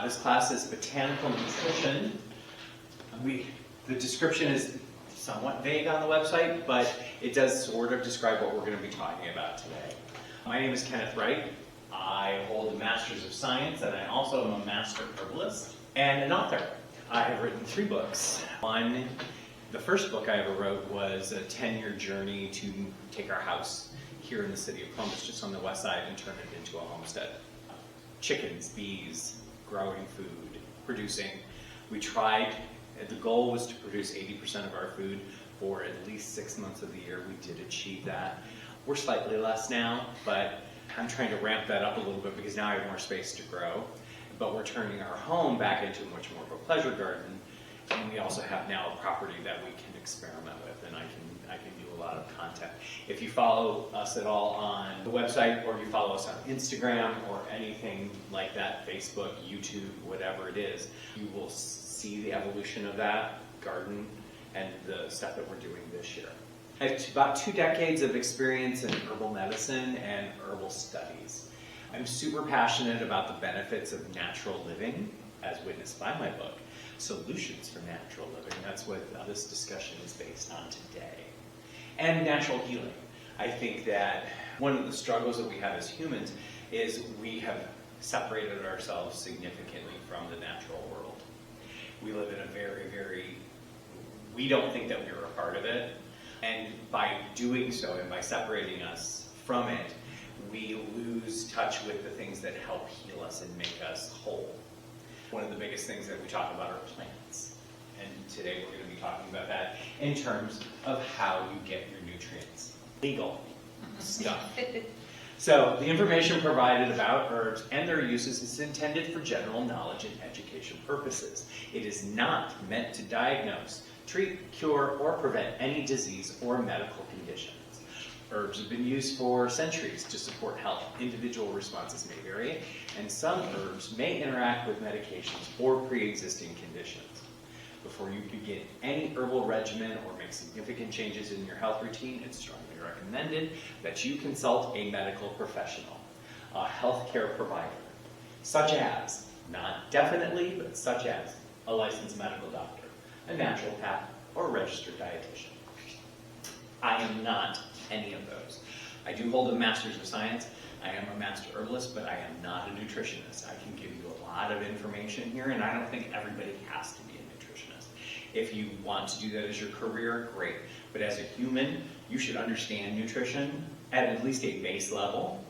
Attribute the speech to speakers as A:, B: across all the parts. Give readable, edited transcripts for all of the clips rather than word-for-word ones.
A: This class is Botanical Nutrition. The description is somewhat vague on the website, but it does sort of describe what we're going to be talking about today. My name is Kenneth Wright. I hold a Master's of Science, and I also am a Master Herbalist and an author. I have written 3 books. The first book I ever wrote was a 10-year journey to take our house here in the city of Columbus, just on the west side, and turn it into a homestead. Chickens, bees, growing food, producing. We tried, the goal was to produce 80% of our food for at least 6 months of the year. We did achieve that. We're slightly less now, but I'm trying to ramp that up a little bit because now I have more space to grow. But we're turning our home back into much more of a pleasure garden. And we also have now a property that we can experiment with, and I can do a lot of content. If you follow us at all on the website, or you follow us on Instagram or anything like that, Facebook, YouTube, whatever it is, you will see the evolution of that garden and the stuff that we're doing this year. I have about 2 decades of experience in herbal medicine and herbal studies. I'm super passionate about the benefits of natural living, as witnessed by my book, Solutions for Natural Living. That's what this discussion is based on today. And natural healing. I think that one of the struggles that we have as humans is we have separated ourselves significantly from the natural world. We live in a we don't think that we're a part of it. And by doing so, and by separating us from it, we lose touch with the things that help heal us and make us whole. One of the biggest things that we talk about are plants. And today we're going to be talking about that in terms of how you get your nutrients. Legal stuff. So the information provided about herbs and their uses is intended for general knowledge and education purposes. It is not meant to diagnose, treat, cure, or prevent any disease or medical conditions. Herbs have been used for centuries to support health. Individual responses may vary, and some herbs may interact with medications or pre-existing conditions. Before you begin any herbal regimen or make significant changes in your health routine, it's strongly recommended that you consult a medical professional, a healthcare provider, such as, not definitely, but such as a licensed medical doctor, a naturopath, or a registered dietitian. I am not any of those. I do hold a Master's of Science. I am a Master Herbalist, but I am not a nutritionist. I can give you a lot of information here, and I don't think everybody has to be a nutritionist. If you want to do that as your career, great. But as a human, you should understand nutrition at least a base level.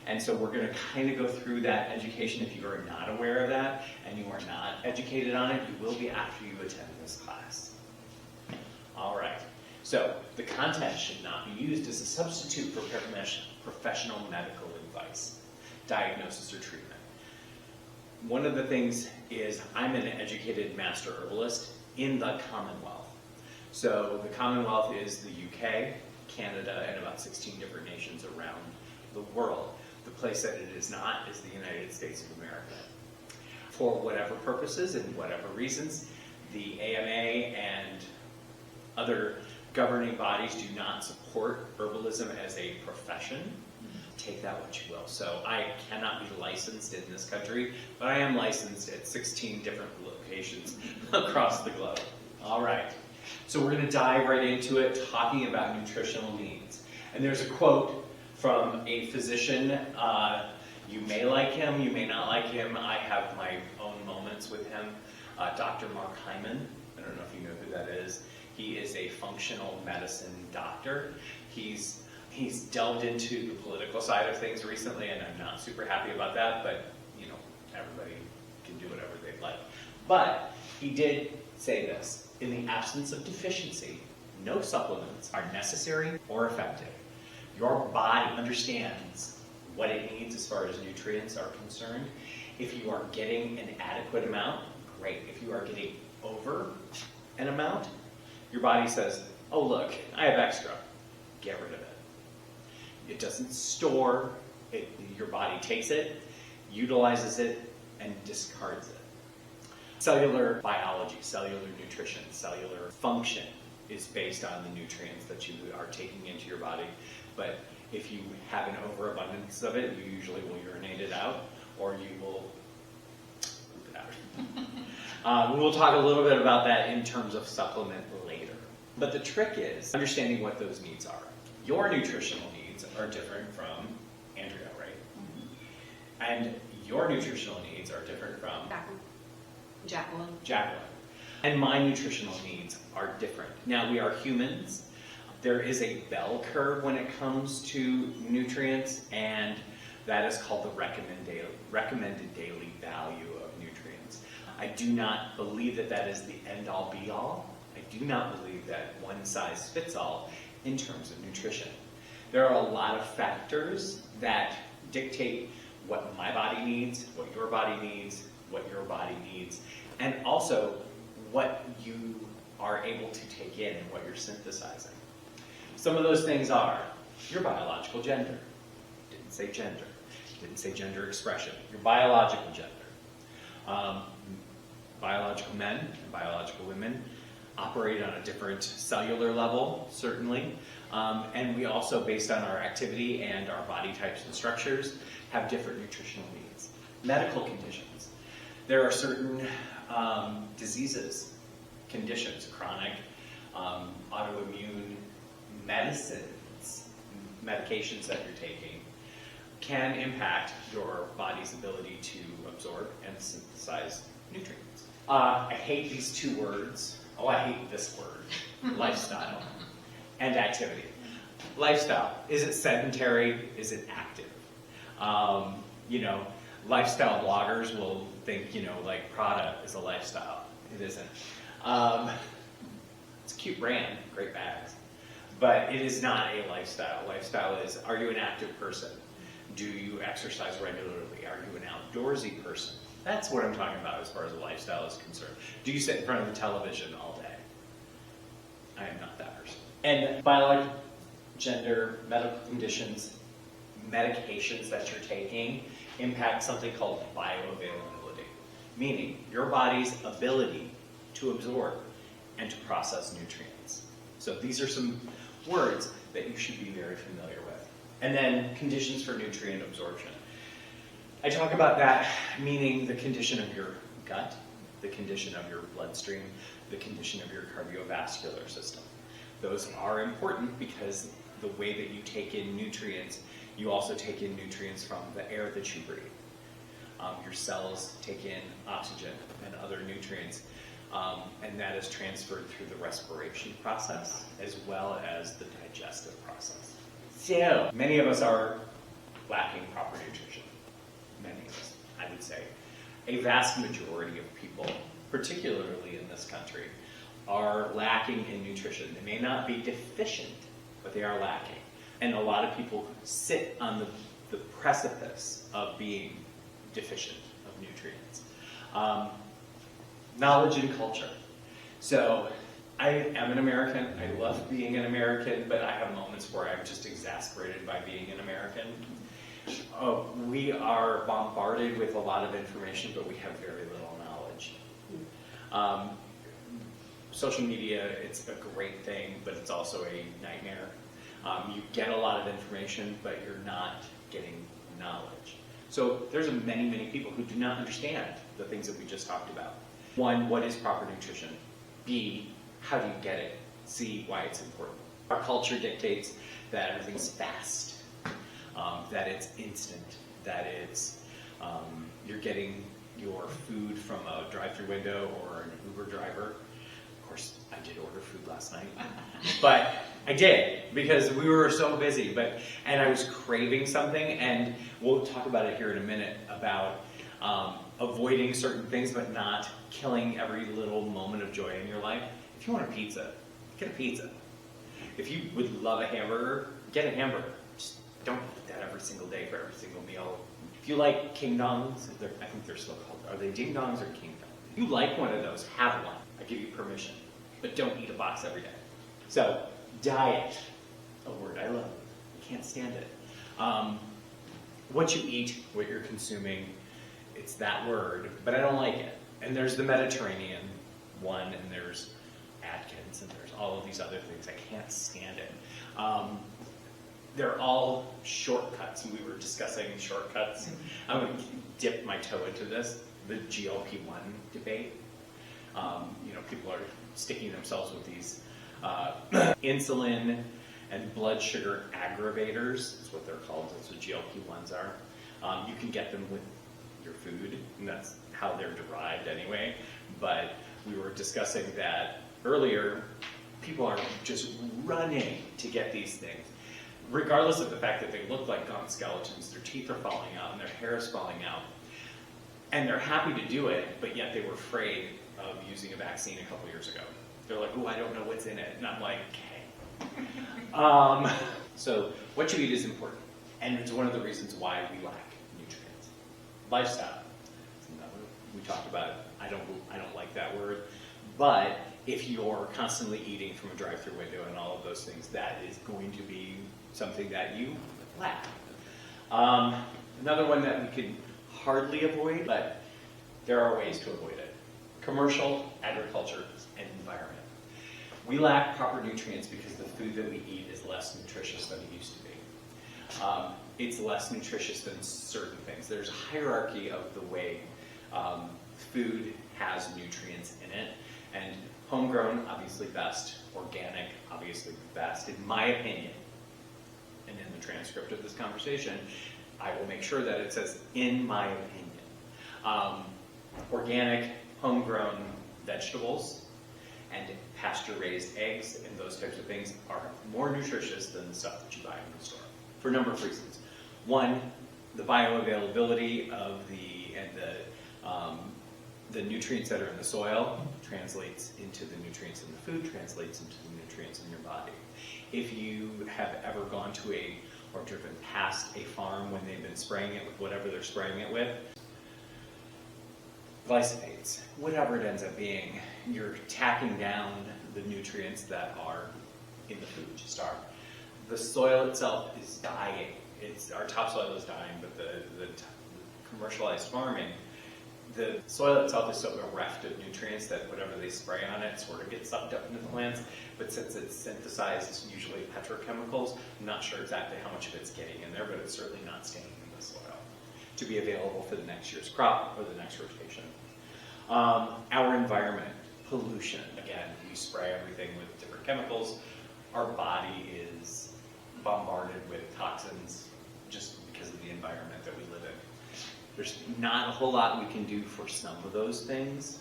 A: And so we're going to kind of go through that education. If you are not aware of that and you are not educated on it, you will be after you attend this class. All right. So the content should not be used as a substitute for professional medical advice, diagnosis, or treatment. One of the things is I'm an educated Master Herbalist in the Commonwealth. So the Commonwealth is the UK, Canada, and about 16 different nations around the world. The place that it is not is the United States of America. For whatever purposes and whatever reasons, the AMA and other governing bodies do not support herbalism as a profession. Take that what you will. So I cannot be licensed in this country, but I am licensed at 16 different locations across the globe. All right. So we're going to dive right into it, talking about nutritional needs. And there's a quote from a physician. You may like him, you may not like him. I have my own moments with him. Dr. Mark Hyman. I don't know if you know who that is. He is a functional medicine doctor. He's delved into the political side of things recently, and I'm not super happy about that, but you know, everybody can do whatever they'd like. But he did say this: in the absence of deficiency, no supplements are necessary or effective. Your body understands what it needs as far as nutrients are concerned. If you are getting an adequate amount, great. If you are getting over an amount, your body says, oh look, I have extra. Get rid of it. It doesn't store it. Your body takes it, utilizes it, and discards it. Cellular biology, cellular nutrition, cellular function is based on the nutrients that you are taking into your body. But if you have an overabundance of it, you usually will urinate it out, or you will poop it out. We'll talk a little bit about that in terms of supplement later. But the trick is understanding what those needs are. Your nutritional needs are different from Andrea, right? And your nutritional needs are different from Jacqueline. And my nutritional needs are different. Now, we are humans. There is a bell curve when it comes to nutrients, and that is called the recommended daily value of nutrients. I do not believe that that is the end-all be-all. I do not believe that one size fits all in terms of nutrition. There are a lot of factors that dictate what my body needs, what your body needs, and also what you are able to take in and what you're synthesizing. Some of those things are your biological gender. Didn't say gender. Didn't say gender expression. Your biological gender. Biological men and biological women operate on a different cellular level, certainly. And we also, based on our activity and our body types and structures, have different nutritional needs. Medical conditions. There are certain diseases, conditions, chronic, autoimmune medicines, medications that you're taking, can impact your body's ability to absorb and synthesize nutrients. I hate these two words. Oh, I hate this word, lifestyle and activity. Lifestyle, is it sedentary? Is it active? Lifestyle bloggers will think, like Prada is a lifestyle. It isn't. It's a cute brand, great bags. But it is not a lifestyle. Lifestyle is, are you an active person? Do you exercise regularly? Are you an outdoorsy person? That's what I'm talking about as far as a lifestyle is concerned. Do you sit in front of the television all day? I am not that person. And biological, gender, medical conditions, medications that you're taking impact something called bioavailability, meaning your body's ability to absorb and to process nutrients. So these are some words that you should be very familiar with. And then conditions for nutrient absorption. I talk about that meaning the condition of your gut, the condition of your bloodstream, the condition of your cardiovascular system. Those are important because the way that you take in nutrients, you also take in nutrients from the air that you breathe. Your cells take in oxygen and other nutrients, and that is transferred through the respiration process as well as the digestive process. So, many of us are lacking proper nutrition. Many of us, I would say. A vast majority of people, particularly in this country, are lacking in nutrition. They may not be deficient, but they are lacking. And a lot of people sit on the precipice of being deficient of nutrients. Knowledge and culture. So I am an American. I love being an American, but I have moments where I'm just exasperated by being an American. We are bombarded with a lot of information, but we have very little knowledge. Social media, it's a great thing, but it's also a nightmare. You get a lot of information, but you're not getting knowledge. So there's many, many people who do not understand the things that we just talked about. One, what is proper nutrition? B, how do you get it? C, why it's important. Our culture dictates that everything's fast, that it's instant, that it's you're getting your food from a drive-through window or an Uber driver. Of course, I did order food last night, but I did because we were so busy. And I was craving something, and we'll talk about it here in a minute about avoiding certain things, but not killing every little moment of joy in your life. If you want a pizza, get a pizza. If you would love a hamburger, get a hamburger. Just don't eat that every single day for every single meal. If you like King Dongs, I think they're still called, are they Ding Dongs or King Dongs? If you like one of those, have one. I give you permission. But don't eat a box every day. So, diet, a word I love. I can't stand it. What you eat, what you're consuming, it's that word, but I don't like it. And there's the Mediterranean one, and there's Atkins, and there's all of these other things. I can't stand it. They're all shortcuts, and we were discussing shortcuts. I'm going to dip my toe into this. the GLP-1 debate. People are sticking themselves with these insulin and blood sugar aggravators, is what they're called. That's what GLP-1s are. You can get them with your food, and that's how they're derived anyway. But we were discussing that earlier. People are just running to get these things, regardless of the fact that they look like gaunt skeletons. Their teeth are falling out and their hair is falling out. And they're happy to do it, but yet they were afraid of using a vaccine a couple years ago. They're like, oh, I don't know what's in it. And I'm like, okay. So what you eat is important. And it's one of the reasons why we lack nutrients. Lifestyle. We talked about it. I don't like that word. But if you're constantly eating from a drive-through window and all of those things, that is going to be something that you lack. Another one that we could hardly avoid, but there are ways to avoid it. Commercial, agriculture, and environment. We lack proper nutrients because the food that we eat is less nutritious than it used to be. It's less nutritious than certain things. There's a hierarchy of the way food has nutrients in it, and homegrown, obviously best. Organic, obviously best, in my opinion. And in the transcript of this conversation, I will make sure that it says, in my opinion. Organic, homegrown vegetables and pasture-raised eggs and those types of things are more nutritious than the stuff that you buy in the store, for a number of reasons. One, the bioavailability of the nutrients that are in the soil translates into the nutrients in the food, translates into the nutrients in your body. If you have ever gone to or driven past a farm when they've been spraying it with whatever they're spraying it with, glyphosates, whatever it ends up being, you're tacking down the nutrients that are in the food to start. The soil itself is dying. Our topsoil is dying, but the commercialized farming, the soil itself is so bereft of nutrients that whatever they spray on it sort of gets sucked up into the plants. But since it's synthesized, it's usually petrochemicals. I'm not sure exactly how much of it's getting in there, but it's certainly not staying in the soil to be available for the next year's crop or the next rotation. Our environment, pollution. Again, we spray everything with different chemicals. Our body is bombarded with toxins just because of the environment that we live in. There's not a whole lot we can do for some of those things.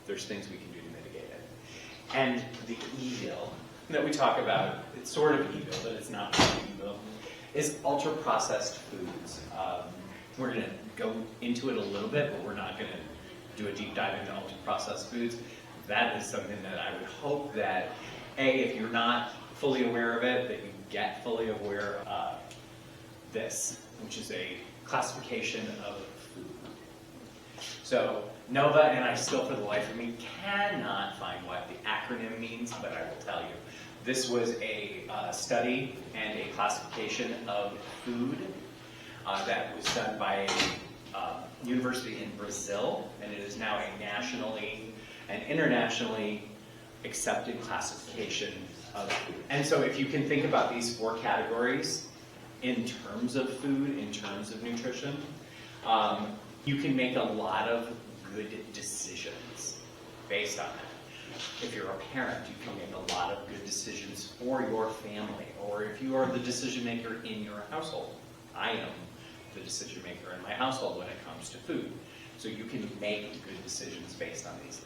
A: There's things we can do to mitigate it. And the evil that we talk about, it's sort of evil, but it's not really evil, is ultra-processed foods. We're going to go into it a little bit, but we're not going to do a deep dive into ultra-processed foods. That is something that I would hope that, if you're not fully aware of it, that you get fully aware of this, which is a classification of food. So NOVA, and I still for the life of me cannot find what the acronym means, but I will tell you. This was a study and a classification of food that was done by a university in Brazil, and it is now a nationally and internationally accepted classification of food. And so if you can think about these 4 categories in terms of food, in terms of nutrition, you can make a lot of good decisions based on that. If you're a parent, you can make a lot of good decisions for your family, or if you are the decision maker in your household. I am the decision maker in my household when it comes to food. So you can make good decisions based on these things.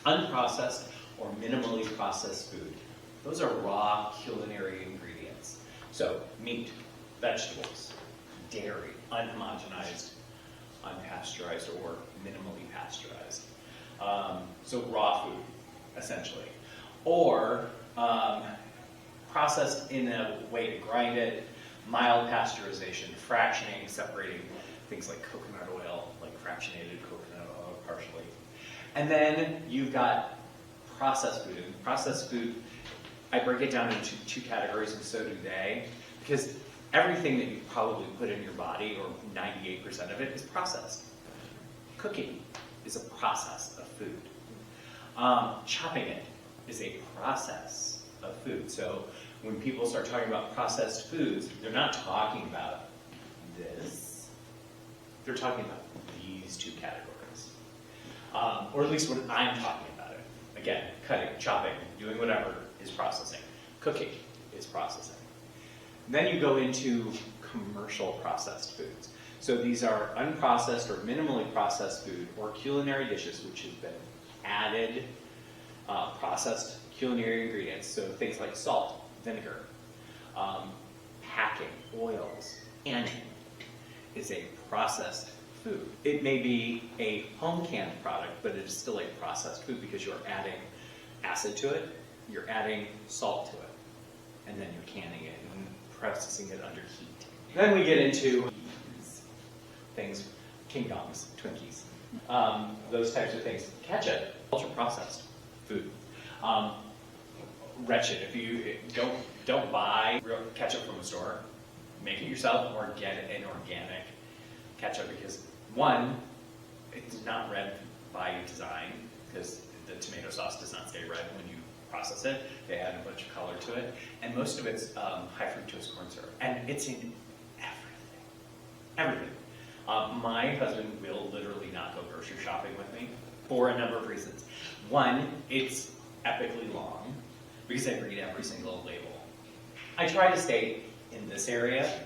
A: Unprocessed or minimally processed food. Those are raw culinary ingredients. So meat, vegetables, dairy, unhomogenized, unpasteurized, or minimally pasteurized. So raw food, essentially. Or processed in a way to grind it, mild pasteurization, fractioning, separating things like coconut oil, like fractionated coconut oil partially. And then you've got processed food. And processed food, I break it down into 2 categories, and so do they, because everything that you probably put in your body, or 98% of it, is processed. Cooking is a process of food. Chopping it is a process of food. So when people start talking about processed foods, they're not talking about this. They're talking about these these two categories. Or at least when I'm talking about it. Again, cutting, chopping, doing whatever is processing. Cooking is processing. Then you go into commercial processed foods. So these are unprocessed or minimally processed food or culinary dishes which have been added processed culinary ingredients. So things like salt, vinegar, packing, oils, and is a processed food. It may be a home canned product, but it is still a processed food because you're adding acid to it, you're adding salt to it, and then you're canning it and processing it under heat. Then we get into things, King Dongs, Twinkies, those types of things. Ketchup, ultra processed food. Wretched. If you don't buy real ketchup from a store, make it yourself or get an organic ketchup because one, it's not red by design because the tomato sauce does not stay red when you process it. They add a bunch of color to it, and most of it's high fructose corn syrup, and it's in everything. My husband will literally not go grocery shopping with me for a number of reasons. One, it's epically long because I read every single label. I try to stay in this area,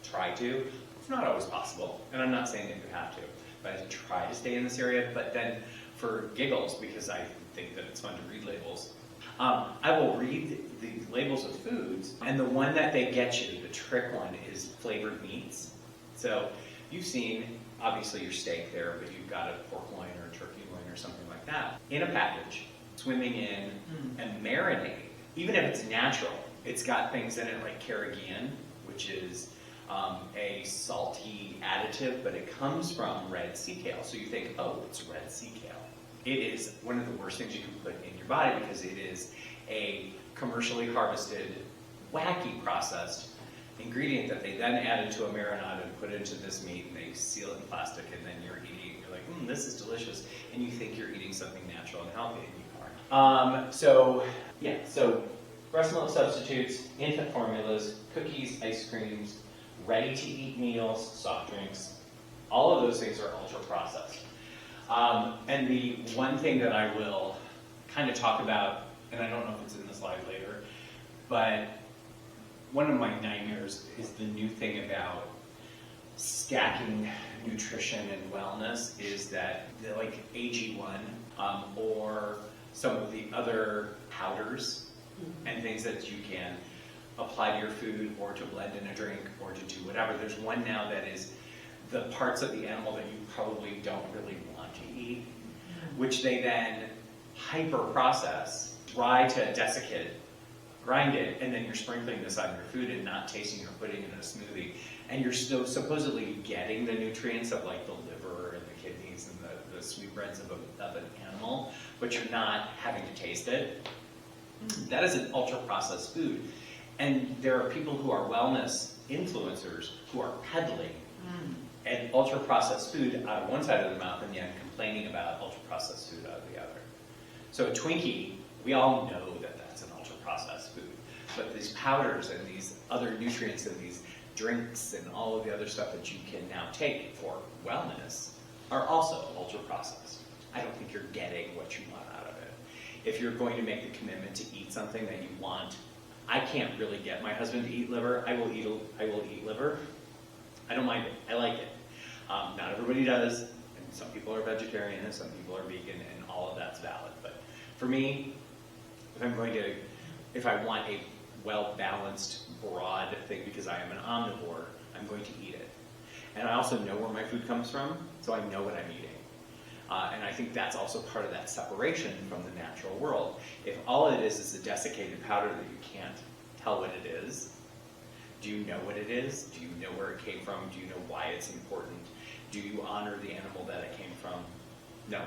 A: try to. It's not always possible, and I'm not saying that you have to, but I try to stay in this area, but then for giggles, because I think that it's fun to read labels, I will read the labels of foods, and the one that they get you, the trick one, is flavored meats. So you've seen, obviously, your steak there, but you've got a pork loin or a turkey loin or something like that in a package, swimming in and marinate. Even if it's natural, it's got things in it like carrageenan, which is a salty additive, but it comes from red sea kale. So you think, oh, it's red sea kale. It is one of the worst things you can put in your body because it is a commercially harvested, wacky processed ingredient that they then add into a marinade and put into this meat, and they seal it in plastic, and then you're eating, you're like, this is delicious, and you think you're eating something natural and healthy, and you aren't. So breast milk substitutes, infant formulas, cookies, ice creams, ready-to-eat meals, soft drinks, all of those things are ultra-processed. And the one thing that I will kind of talk about, and I don't know if it's in the slide later, but one of my nightmares is the new thing about stacking nutrition and wellness is that like AG1 or some of the other powders and things that you can apply to your food or to blend in a drink or to do whatever. There's one now that is the parts of the animal that you probably don't really want to eat, which they then hyper-process, dry to desiccate, grind it, and then you're sprinkling this on your food and not tasting or putting it in a smoothie. And you're still supposedly getting the nutrients of like the liver and the kidneys and the sweetbreads of an animal, but you're not having to taste it. That is an ultra-processed food. And there are people who are wellness influencers who are peddling an ultra-processed food out of one side of the mouth and yet complaining about ultra-processed food out of the other. So a Twinkie, we all know that that's an ultra-processed food. But these powders and these other nutrients and these drinks and all of the other stuff that you can now take for wellness are also ultra-processed. I don't think you're getting what you want out of it. If you're going to make the commitment to eat something that you want, I can't really get my husband to eat liver. I will eat liver. I don't mind it. I like it. Not everybody does. And some people are vegetarian and some people are vegan, and all of that's valid. But for me, if I want a well-balanced, broad thing, because I am an omnivore, I'm going to eat it. And I also know where my food comes from, so I know what I'm eating. And I think that's also part of that separation from the natural world. If all it is a desiccated powder that you can't tell what it is, do you know what it is? Do you know where it came from? Do you know why it's important? Do you honor the animal that it came from? No.